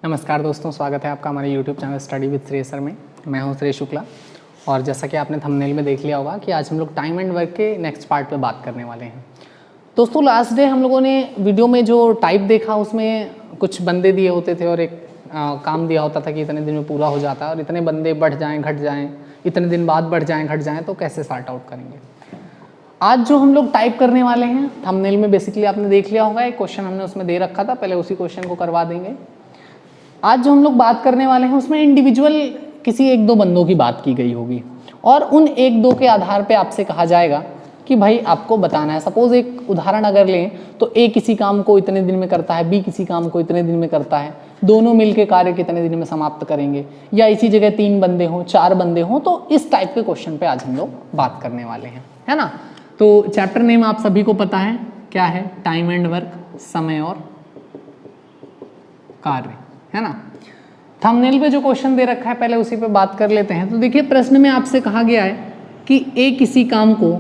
नमस्कार दोस्तों, स्वागत है आपका हमारे YouTube चैनल स्टडी विद श्रेय सर में। मैं हूं श्रेय शुक्ला और जैसा कि आपने थंबनेल में देख लिया होगा कि आज हम लोग टाइम एंड वर्क के नेक्स्ट पार्ट पे बात करने वाले हैं। दोस्तों, लास्ट डे हम लोगों ने वीडियो में जो टाइप देखा उसमें कुछ बंदे दिए होते थे और एक काम दिया होता था कि इतने दिन में पूरा हो जाता है और इतने बंदे बढ़ जाएँ घट जाएँ, इतने दिन बाद बढ़ जाएँ घट जाएँ, तो कैसे सॉर्ट आउट करेंगे। आज जो हम लोग टाइप करने वाले हैं, थंबनेल में बेसिकली आपने देख लिया होगा, एक क्वेश्चन हमने उसमें दे रखा था, पहले उसी क्वेश्चन को करवा देंगे। आज जो हम लोग बात करने वाले हैं उसमें इंडिविजुअल किसी एक दो बंदों की बात की गई होगी और उन एक दो के आधार पे आपसे कहा जाएगा कि भाई आपको बताना है। सपोज एक उदाहरण अगर लें तो ए किसी काम को इतने दिन में करता है, बी किसी काम को इतने दिन में करता है, दोनों मिलके कार्य कितने दिन में समाप्त करेंगे, या इसी जगह 3 बंदे हों 4 बंदे हों, तो इस टाइप के क्वेश्चन पे आज हम लोग बात करने वाले हैं, है ना। तो चैप्टर नेम आप सभी को पता है क्या है, टाइम एंड वर्क, समय और कार्य, है ना। थंबनेल पे जो क्वेश्चन दे रखा है पहले उसी पे बात कर लेते हैं। तो देखिए, प्रश्न में आपसे कहा गया है कि ए किसी काम को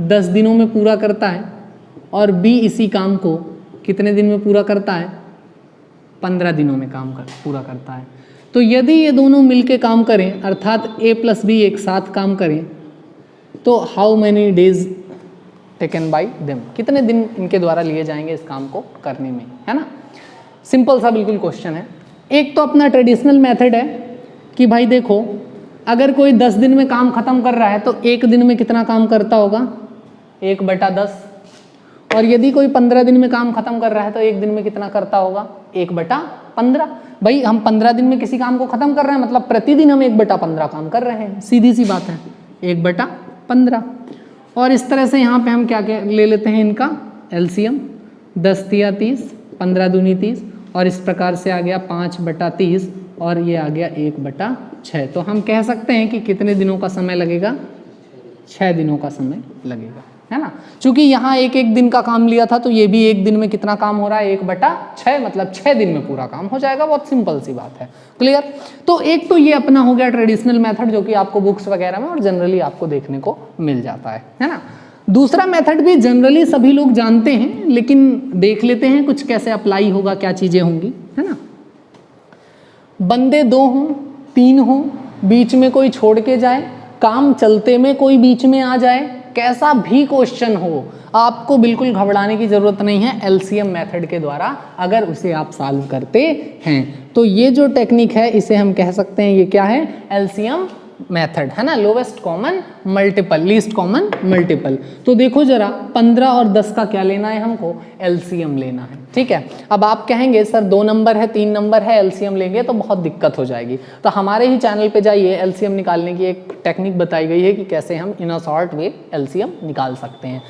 10 दिनों में पूरा करता है और बी इसी काम को कितने दिन में पूरा करता है, 15 दिनों में पूरा करता है। तो यदि ये दोनों मिलके काम करें, अर्थात ए प्लस बी एक साथ काम करें, तो how many days taken by them, कितने दिन इनके द्वारा लिए जाएंगे इस काम को करने में, है ना। सिंपल सा बिल्कुल क्वेश्चन है। एक तो अपना ट्रेडिशनल मेथड है कि भाई देखो, अगर कोई 10 दिन में काम खत्म कर रहा है तो एक दिन में कितना काम करता होगा, 1/10। और यदि कोई 15 दिन में काम खत्म कर रहा है तो एक दिन में कितना करता होगा, 1/15। भाई हम 15 दिन में किसी काम को खत्म कर रहे हैं, मतलब प्रतिदिन हम 1/15 काम कर रहे हैं, सीधी सी बात है, 1/15। और इस तरह से यहाँ पे हम क्या ले लेते हैं, इनका एलसीएम, 10 तिया 30, 15 दूनी 30, और इस प्रकार से आ गया 5/30 और ये आ गया 1/6। तो हम कह सकते हैं कि कितने दिनों का समय लगेगा, 6 दिनों का समय लगेगा, है ना। चूंकि यहाँ एक दिन का काम लिया था तो ये भी एक दिन में कितना काम हो रहा है, 1/6, मतलब 6 दिन में पूरा काम हो जाएगा। बहुत सिंपल सी बात है, क्लियर। तो एक तो ये अपना हो गया ट्रेडिशनल मेथड जो कि आपको बुक्स वगैरह में और जनरली आपको देखने को मिल जाता है ना। दूसरा मेथड भी जनरली सभी लोग जानते हैं, लेकिन देख लेते हैं कुछ कैसे अप्लाई होगा, क्या चीजें होंगी, है ना। बंदे 2 हों 3 हों, बीच में कोई छोड़ के जाए, काम चलते में कोई बीच में आ जाए, कैसा भी क्वेश्चन हो, आपको बिल्कुल घबराने की जरूरत नहीं है। एलसीएम मेथड के द्वारा अगर उसे आप सॉल्व करते हैं तो ये जो टेक्निक है इसे हम कह सकते हैं, ये क्या है, एलसीएम मेथड, है ना। Lowest common multiple, least common multiple. तो देखो जरा, 15 और 10 का क्या लेना है, हमको एलसीएम लेना है, ठीक है। अब आप कहेंगे सर 2 नंबर है 3 नंबर है, एलसीएम लेंगे तो बहुत दिक्कत हो जाएगी। तो हमारे ही चैनल पे जाइए, एलसीएम निकालने की एक टेक्निक बताई गई है कि कैसे हम इन अ शॉर्ट वे एलसीएम निकाल सकते हैं।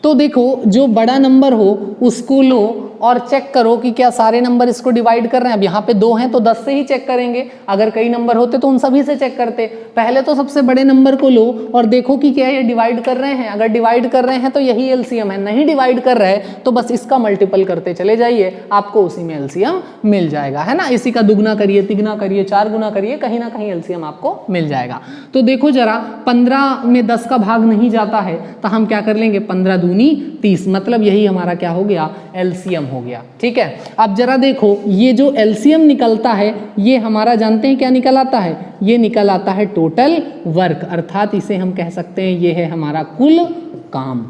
तो देखो, जो बड़ा नंबर हो उसको लो और चेक करो कि क्या सारे नंबर इसको डिवाइड कर रहे हैं। अब यहाँ पे 2 हैं तो 10 से ही चेक करेंगे, अगर कई नंबर होते तो उन सभी से चेक करते। पहले तो सबसे बड़े नंबर को लो और देखो कि क्या ये डिवाइड कर रहे हैं। अगर डिवाइड कर रहे हैं तो यही एलसीएम है, नहीं डिवाइड कर रहे तो बस इसका मल्टीपल करते चले जाइए, आपको उसी में एलसीएम मिल जाएगा, है ना। इसी का दुगना करिए, तिगुना करिए, 4 गुना करिए, कहीं ना कहीं एलसीएम आपको मिल जाएगा। तो देखो जरा, 15 में 10 का भाग नहीं जाता है तो हम क्या कर लेंगे, 15 दूनी 30, मतलब यही हमारा क्या हो गया, एलसीएम हो गया, ठीक है। अब जरा देखो, ये जो एलसीएम निकलता है ये हमारा जानते हैं क्या निकल आता है, ये निकल आता है टोटल वर्क, अर्थात इसे हम कह सकते हैं ये है हमारा कुल काम,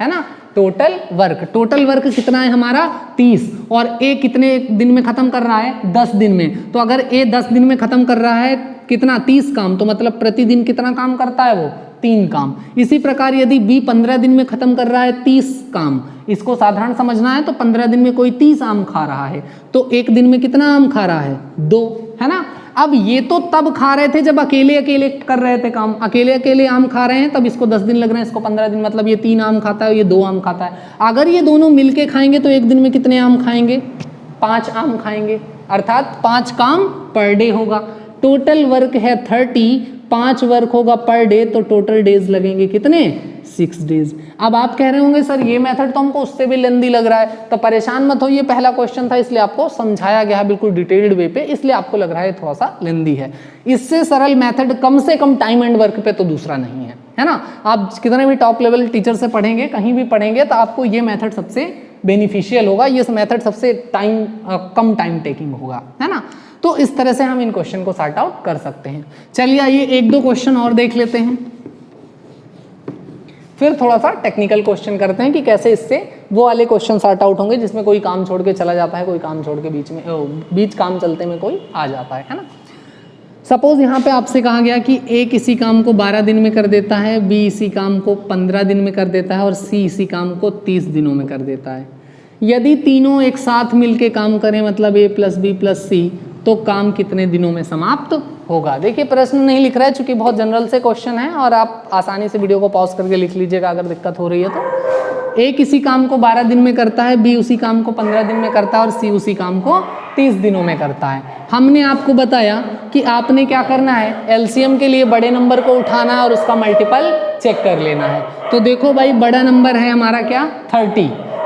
है ना। टोटल वर्क, टोटल वर्क कितना है हमारा, 30, और ए कितने दिन में खत्म कर रहा है, 10 दिन में। तो अगर ए 10 दिन में खत्म कर रहा है कितना, 30 काम, तो मतलब प्रतिदिन कितना काम करता है वो, 3 काम। इसी प्रकार यदि बी 15 दिन में खत्म कर रहा है 30 काम, इसको साधारण समझना है तो 15 दिन में कोई 30 आम खा रहा है तो एक दिन में कितना आम खा रहा है, 2, है ना। अब ये तो तब खा रहे थे जब अकेले अकेले कर रहे थे काम, अकेले अकेले आम खा रहे हैं तब इसको 10 दिन लग रहे हैं, इसको 15 दिन, मतलब ये 3 आम खाता है, ये 2 आम खाता है। अगर ये दोनों मिलके खाएंगे तो एक दिन में कितने आम खाएंगे, 5 आम खाएंगे, अर्थात 5 काम पर डे होगा। टोटल वर्क है 30, 5 वर्क होगा पर डे, तो टोटल डेज लगेंगे कितने, 6 डेज। अब आप कह रहे होंगे सर ये मेथड तो हमको उससे भी लेंदी लग रहा है, तो परेशान मत हो, ये पहला क्वेश्चन था इसलिए आपको समझाया गया है बिल्कुल डिटेल्ड वे पे, इसलिए आपको लग रहा है थोड़ा सा लेंदी है। इससे सरल मेथड कम से कम टाइम एंड वर्क पे तो दूसरा नहीं है ना। आप कितने भी टॉप लेवल टीचर से पढ़ेंगे, कहीं भी पढ़ेंगे, तो आपको ये मेथड सबसे बेनिफिशियल होगा, ये मेथड सबसे कम टाइम टेकिंग होगा, है ना। तो इस तरह से हम इन क्वेश्चन को सॉर्ट आउट कर सकते हैं। चलिए आइए एक दो क्वेश्चन और देख लेते हैं, फिर थोड़ा सा टेक्निकल क्वेश्चन करते हैं कि कैसे इससे वो वाले क्वेश्चन सॉर्ट आउट होंगे जिसमें कोई काम छोड़ के चला जाता है, कोई काम छोड़ के बीच काम चलते में कोई आ जाता है ना। सपोज यहाँ पे आपसे कहा गया कि ए किसी काम को 12 दिन में कर देता है, बी इसी काम को 15 दिन में कर देता है और सी इसी काम को 30 दिनों में कर देता है। यदि तीनों एक साथ मिलके काम करें, मतलब ए प्लस बी प्लस सी, तो काम कितने दिनों में समाप्त होगा। देखिए प्रश्न नहीं लिख रहा है चूंकि बहुत जनरल से क्वेश्चन है, और आप आसानी से वीडियो को पॉज करके लिख लीजिएगा अगर दिक्कत हो रही है तो। ए किसी काम को 12 दिन में करता है, बी उसी काम को 15 दिन में करता है और सी उसी काम को 30 दिनों में करता है। हमने आपको बताया कि आपने क्या करना है, एलसीएम के लिए बड़े नंबर को उठाना है और उसका मल्टीपल चेक कर लेना है। तो देखो भाई बड़ा नंबर है हमारा क्या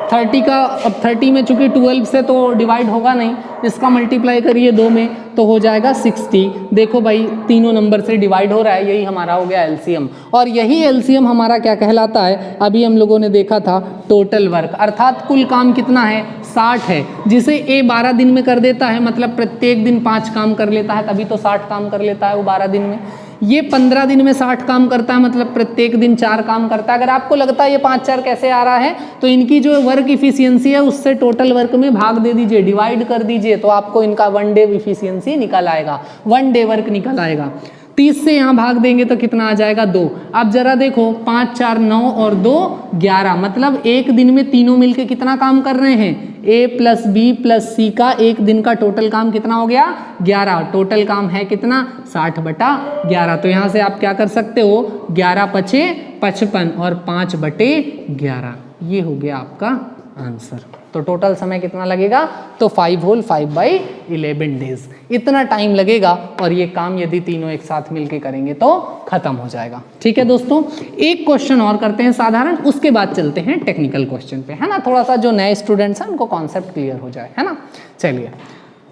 30 का, अब 30 में चूंकि 12 से तो डिवाइड होगा नहीं, इसका मल्टीप्लाई करिए 2 में तो हो जाएगा 60। देखो भाई तीनों नंबर से डिवाइड हो रहा है, यही हमारा हो गया एलसीएम। और यही एलसीएम हमारा क्या कहलाता है, अभी हम लोगों ने देखा था टोटल वर्क, अर्थात कुल काम कितना है 60 है, जिसे ए 12 दिन में कर देता है, मतलब प्रत्येक दिन 5 काम कर लेता है, तभी तो 60 काम कर लेता है वो 12 दिन में। ये 15 दिन में 60 काम करता है, मतलब प्रत्येक दिन 4 काम करता है। अगर आपको लगता है ये 5-4 कैसे आ रहा है, तो इनकी जो वर्क इफिशियंसी है उससे टोटल वर्क में भाग दे दीजिए, डिवाइड कर दीजिए, तो आपको इनका 1 डे इफिशियंसी निकल आएगा, 1 डे वर्क निकल आएगा। 30 से यहाँ भाग देंगे तो कितना आ जाएगा 2। अब जरा देखो 5 4 9 और 2 11, मतलब एक दिन में तीनों मिलके कितना काम कर रहे हैं, ए प्लस बी प्लस सी का एक दिन का टोटल काम कितना हो गया 11। टोटल काम है कितना 60/11। तो यहाँ से आप क्या कर सकते हो, 11 पचे 55 और 5/11, ये हो गया आपका आंसर। तो टोटल समय कितना लगेगा, तो 5 होल 5/11 डेज, इतना टाइम लगेगा। और ये काम यदि तीनों एक साथ मिलके करेंगे तो खत्म हो जाएगा। ठीक है दोस्तों, एक क्वेश्चन और करते हैं साधारण, उसके बाद चलते हैं टेक्निकल क्वेश्चन पे, है ना। थोड़ा सा जो नए स्टूडेंट्स हैं उनको कॉन्सेप्ट क्लियर हो जाए, है ना। चलिए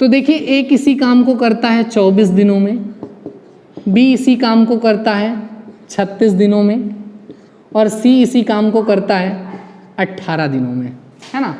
तो देखिए ए किसी काम को करता है 24 दिनों में, बी इसी काम को करता है 36 दिनों में और सी इसी काम को करता है 18 दिनों में, है ना।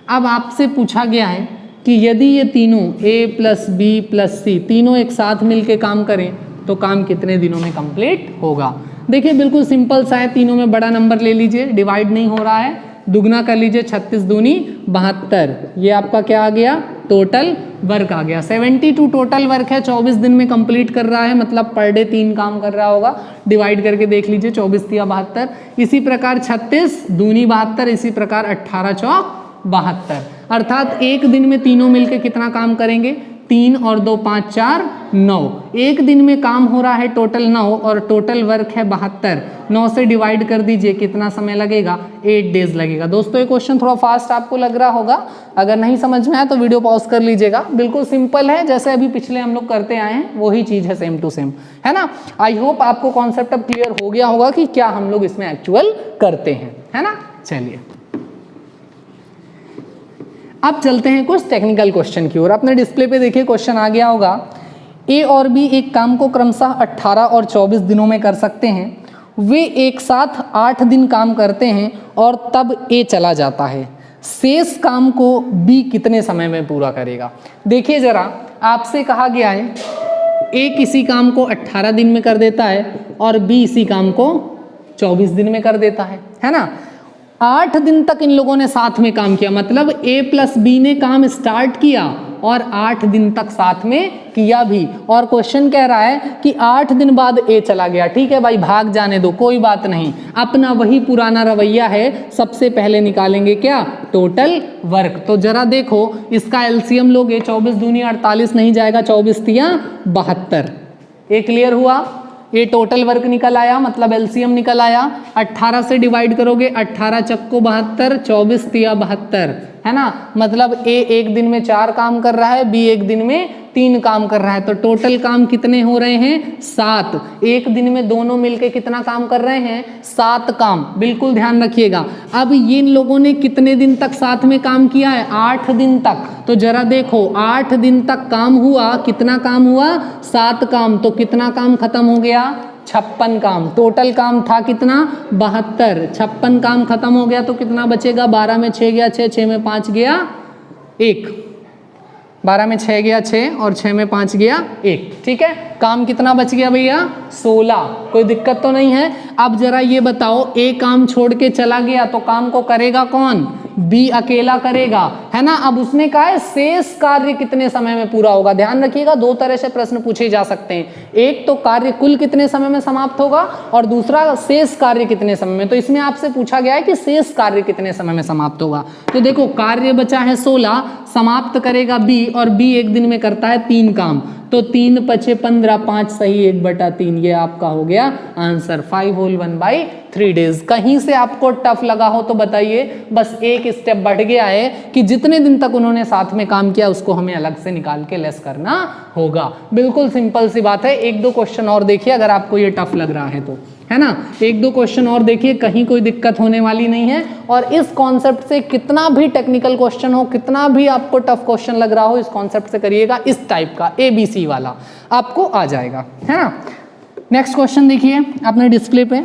अब आपसे पूछा गया है कि यदि ये तीनों ए प्लस बी प्लस सी तीनों एक साथ मिलके काम करें तो काम कितने दिनों में कंप्लीट होगा। देखिए बिल्कुल सिंपल सा है, तीनों में बड़ा नंबर ले लीजिए, डिवाइड नहीं हो रहा है, दुगना कर लीजिए, 36 दूनी 72, ये आपका क्या आ गया टोटल वर्क आ गया। 72 टोटल वर्क है, 24 दिन में कंप्लीट कर रहा है, मतलब पर डे 3 काम कर रहा होगा। डिवाइड करके देख लीजिए, 24 या 72, इसी प्रकार 36 दूनी 72, इसी प्रकार 18 चौक 72, अर्थात एक दिन में तीनों मिलके कितना काम करेंगे, 3 और 2 5 4 9, एक दिन में काम हो रहा है टोटल 9 और टोटल वर्क है 72। 9 से डिवाइड कर दीजिए, कितना समय लगेगा 8 डेज लगेगा। दोस्तों ये क्वेश्चन थोड़ा फास्ट आपको लग रहा होगा, अगर नहीं समझ में आया तो वीडियो पॉज कर लीजिएगा। बिल्कुल सिंपल है, जैसे अभी पिछले हम लोग करते आए हैं वही चीज़ है, सेम टू सेम, है ना। आई होप आपको कॉन्सेप्ट अब क्लियर हो गया होगा कि क्या हम लोग इसमें एक्चुअल करते हैं, है ना। चलिए अब चलते हैं कुछ टेक्निकल क्वेश्चन की ओर। आपने डिस्प्ले पे देखिए क्वेश्चन आ गया होगा, ए और बी एक काम को क्रमशः 18 और 24 दिनों में कर सकते हैं, वे एक साथ 8 दिन काम करते हैं और तब ए चला जाता है, शेष काम को बी कितने समय में पूरा करेगा। देखिए जरा, आपसे कहा गया है ए किसी काम को 18 दिन में कर देता है और बी इसी काम को 24 दिन में कर देता है ना। 8 दिन तक इन लोगों ने साथ में काम किया, मतलब ए प्लस बी ने काम स्टार्ट किया और 8 दिन तक साथ में किया भी। और क्वेश्चन कह रहा है कि 8 दिन बाद ए चला गया। ठीक है भाई, भाग जाने दो, कोई बात नहीं, अपना वही पुराना रवैया है, सबसे पहले निकालेंगे क्या टोटल वर्क। तो जरा देखो इसका एलसीएम लोगे, 24 दूनी 48 नहीं जाएगा, 24 तिया 72, ये क्लियर हुआ। ये टोटल वर्क निकल आया, मतलब एलसीएम निकल आया। 18 से डिवाइड करोगे, 18 चक्को 72, 24 तिया 72, है ना। मतलब ए एक दिन में 4 काम कर रहा है, बी एक दिन में 3 काम कर रहा है, तो टोटल काम कितने हो रहे हैं 7। एक दिन में दोनों मिलके कितना काम कर रहे हैं 7 काम, बिल्कुल ध्यान रखिएगा। अब इन लोगों ने कितने दिन तक साथ में काम किया है 8 दिन तक। तो जरा देखो 8 दिन तक काम हुआ, कितना काम हुआ 7 काम, तो कितना काम खत्म हो गया 56 काम। टोटल काम था कितना 72, 56 काम खत्म हो गया तो कितना बचेगा, 12 में 6 गया 6, 6 में 5 गया 1, 12 में 6 गया 6 और 6 में 5 गया 1। ठीक है, काम कितना बच गया भैया 16। कोई दिक्कत तो नहीं है। अब जरा ये बताओ, ए काम छोड़ के चला गया तो काम को करेगा कौन, बी अकेला करेगा, है ना। अब उसने कहा है शेष कार्य कितने समय में पूरा होगा। ध्यान रखिएगा, दो तरह से प्रश्न पूछे जा सकते हैं, एक तो कार्य कुल कितने समय में समाप्त होगा और दूसरा शेष कार्य कितने समय में। तो इसमें आपसे पूछा गया है कि शेष कार्य कितने समय में समाप्त होगा। तो देखो कार्य बचा है 16, समाप्त करेगा बी और बी एक दिन में करता है 3 काम, तो 3 पचे 15, 5 सही 1/3, ये आपका हो गया आंसर। 5 whole 1/3 days. कहीं से आपको टफ लगा हो तो बताइए, बस एक स्टेप बढ़ गया है कि जितने दिन तक उन्होंने साथ में काम किया उसको हमें अलग से निकाल के लेस करना होगा। बिल्कुल सिंपल सी बात है। एक दो क्वेश्चन और देखिए अगर आपको ये टफ लग रहा है तो, है ना। एक दो क्वेश्चन और देखिए, कहीं कोई दिक्कत होने वाली नहीं है। और इस कॉन्सेप्ट से कितना भी टेक्निकल क्वेश्चन हो, कितना भी आपको टफ क्वेश्चन लग रहा हो, इस कॉन्सेप्ट से करिएगा, इस टाइप का ABC वाला आपको आ जाएगा, है ना। नेक्स्ट क्वेश्चन देखिए अपने डिस्प्ले पे,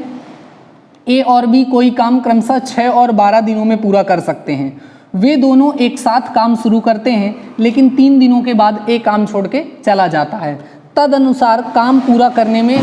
ए और बी कोई काम क्रमशः 6 और 12 दिनों में पूरा कर सकते हैं। वे दोनों एक साथ काम शुरू करते हैं लेकिन 3 दिनों के बाद ए काम छोड़ के चला जाता है। तदनुसार काम पूरा करने में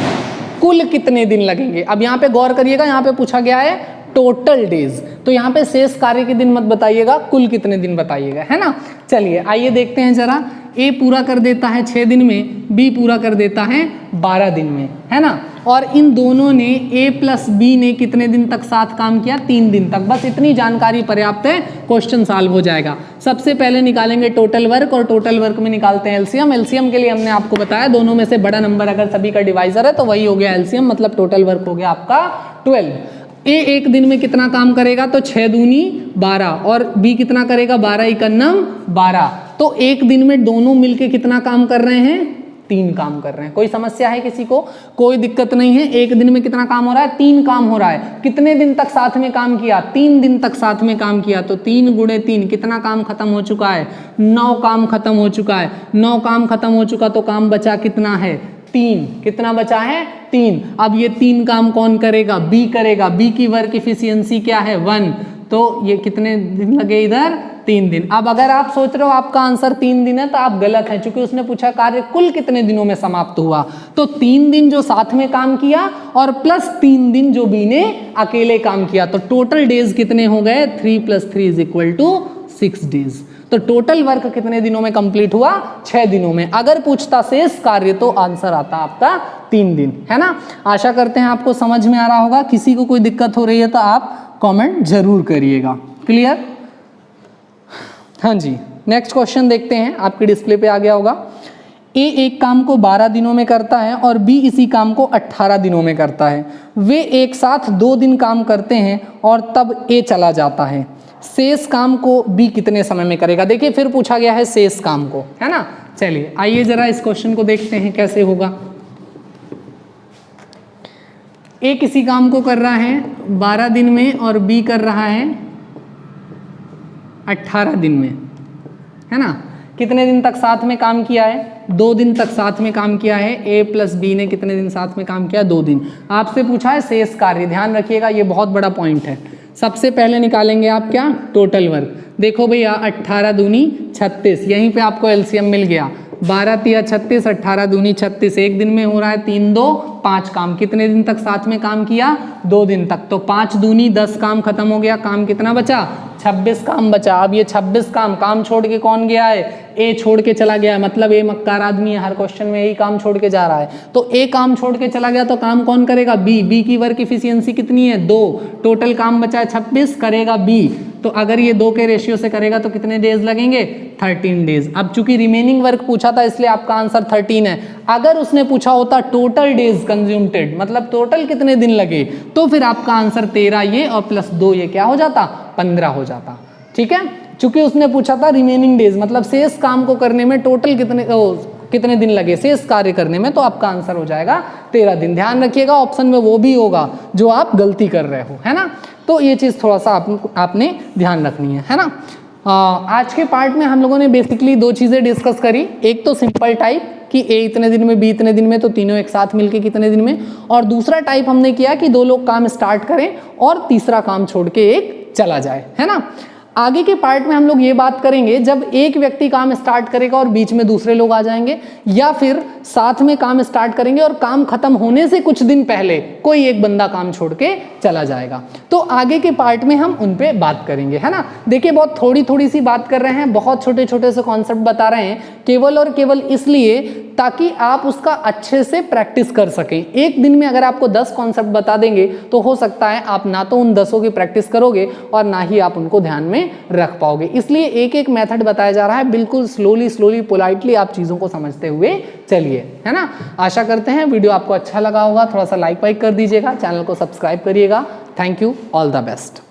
कुल कितने दिन लगेंगे। अब यहाँ पे गौर करिएगा, यहाँ पे पूछा गया है टोटल डेज, तो यहाँ पे शेष कार्य के दिन मत बताइएगा, कुल कितने दिन बताइएगा, है ना। चलिए आइए देखते हैं जरा। ए पूरा कर देता है 6 दिन में, बी पूरा कर देता है 12 दिन में, है ना। और इन दोनों ने ए प्लस बी ने कितने दिन तक साथ काम किया, 3 दिन तक। बस इतनी जानकारी पर्याप्त है, क्वेश्चन सॉल्व हो जाएगा। सबसे पहले निकालेंगे टोटल वर्क और टोटल वर्क में निकालते हैं एलसीएम। एलसीएम के लिए हमने आपको बताया दोनों में से बड़ा नंबर अगर सभी का डिवाइजर है तो वही हो गया एलसीएम, मतलब टोटल वर्क हो गया आपका 12। ए एक दिन में कितना काम करेगा, तो 6 दूनी 12 और बी कितना करेगा 12 इकन्नम 12। तो एक दिन में दोनों मिलके कितना काम कर रहे हैं, 3 काम कर रहे हैं। कोई समस्या है किसी को, कोई दिक्कत नहीं है। एक दिन में कितना काम हो रहा है, 3 काम हो रहा है। कितने दिन तक साथ में काम किया, 3 दिन तक साथ में काम किया, तो 3 गुणे 3 कितना काम खत्म हो चुका है, 9 काम खत्म हो चुका है। 9 काम खत्म हो चुका तो काम बचा कितना है, 3। कितना बचा है, 3। अब ये 3 काम कौन करेगा, बी करेगा। बी की वर्क इफिशियंसी क्या है 1, तो ये कितने दिन लगे इधर, 3 दिन। अब अगर आप सोच रहे हो आपका आंसर 3 दिन है तो आप गलत है, क्योंकि उसने पूछा कार्य कुल कितने दिनों में समाप्त हुआ। तो 3 दिन जो साथ में काम किया और प्लस 3 दिन जो बी ने अकेले काम किया, तो टोटल डेज कितने हो गए, 3 + 3 = 6 डेज। तो टोटल वर्क कितने दिनों में कंप्लीट हुआ, 6 दिनों में। अगर पूछता शेष कार्य तो आंसर आता आपका 3 दिन, है ना। आशा करते हैं आपको समझ में आ रहा होगा। किसी को कोई दिक्कत हो रही है तो आप कमेंट जरूर करिएगा। क्लियर, हाँ जी। नेक्स्ट क्वेश्चन देखते हैं, आपके डिस्प्ले पे आ गया होगा। ए एक काम को 12 दिनों में करता है और बी इसी काम को 18 दिनों में करता है। वे एक साथ 2 दिन काम करते हैं और तब ए चला जाता है। शेष काम को बी कितने समय में करेगा। देखिए फिर पूछा गया है शेष काम को, है ना। चलिए आइए जरा इस क्वेश्चन को देखते हैं कैसे होगा। ए किसी काम को कर रहा है 12 दिन में और बी कर रहा है 18 दिन में, है ना। कितने दिन तक साथ में काम किया है, 2 दिन तक साथ में काम किया है। ए प्लस बी ने कितने दिन साथ में काम किया, 2 दिन। आपसे पूछा है शेष कार्य, ध्यान रखिएगा ये बहुत बड़ा पॉइंट है। सबसे पहले निकालेंगे आप क्या, टोटल वर्क। देखो भैया 18 दूनी 36, यहीं पे आपको एलसीएम मिल गया। 12 तिया 36, 18 दूनी 36, एक दिन में हो रहा है 3 2 5 काम। कितने दिन तक साथ में काम किया, 2 दिन तक। तो 5 दूनी 10 काम खत्म हो गया। काम कितना बचा, 26 काम बचा। अब ये 26 काम छोड़ के कौन गया है, ए छोड़ के चला गया है। मतलब ए मक्कार आदमी है, हर क्वेश्चन में यही काम छोड़ के जा रहा है। तो ए काम छोड़ के चला गया तो काम कौन करेगा, बी। बी की वर्क इफिशियंसी कितनी है, 2। टोटल काम बचा है 26, करेगा बी। तो अगर ये 2 के रेशियो से करेगा तो कितने डेज लगेंगे, 13 डेज। अब चूंकि रिमेनिंग वर्क पूछा था इसलिए आपका आंसर 13 है। अगर उसने पूछा होता टोटल डेज कंज्यूम्टेड, मतलब टोटल कितने दिन लगे, तो फिर आपका आंसर 13 ये और प्लस 2 ये क्या हो जाता, 15 हो जाता। ठीक है, चूंकि उसने पूछा था रिमेनिंग डेज, मतलब शेष काम को करने में टोटल कितने दिन लगे शेष कार्य करने में, तो आपका आंसर हो जाएगा 13 दिन। ध्यान रखिएगा ऑप्शन में वो भी होगा जो आप गलती कर रहे हो, है ना। तो ये चीज़ थोड़ा सा आपने ध्यान रखनी है ना। आज के पार्ट में हम लोगों ने बेसिकली दो चीज़ें डिस्कस करी, एक तो सिंपल टाइप कि ए इतने दिन में बी इतने दिन में, तो तीनों एक साथ मिलके कितने दिन में, और दूसरा टाइप हमने किया कि दो लोग काम स्टार्ट करें और तीसरा काम छोड़ के एक चला जाए, है ना। आगे के पार्ट में हम लोग ये बात करेंगे जब एक व्यक्ति काम स्टार्ट करेगा और बीच में दूसरे लोग आ जाएंगे, या फिर साथ में काम स्टार्ट करेंगे और काम खत्म होने से कुछ दिन पहले कोई एक बंदा काम छोड़ के चला जाएगा। तो आगे के पार्ट में हम उन पे बात करेंगे, है ना। देखिए बहुत थोड़ी थोड़ी सी बात कर रहे हैं, बहुत छोटे छोटे से कॉन्सेप्ट बता रहे हैं, केवल और केवल इसलिए ताकि आप उसका अच्छे से प्रैक्टिस कर सकें। एक दिन में अगर आपको 10 कॉन्सेप्ट बता देंगे तो हो सकता है आप ना तो उन 10 की प्रैक्टिस करोगे और ना ही आप उनको ध्यान में रख पाओगे। इसलिए एक एक मेथड बताया जा रहा है, बिल्कुल स्लोली पोलाइटली आप चीज़ों को समझते हुए चलिए, है ना। आशा करते हैं वीडियो आपको अच्छा लगा होगा, थोड़ा सा लाइक वाइक कर दीजिएगा, चैनल को सब्सक्राइब करिएगा। Thank you, all the best.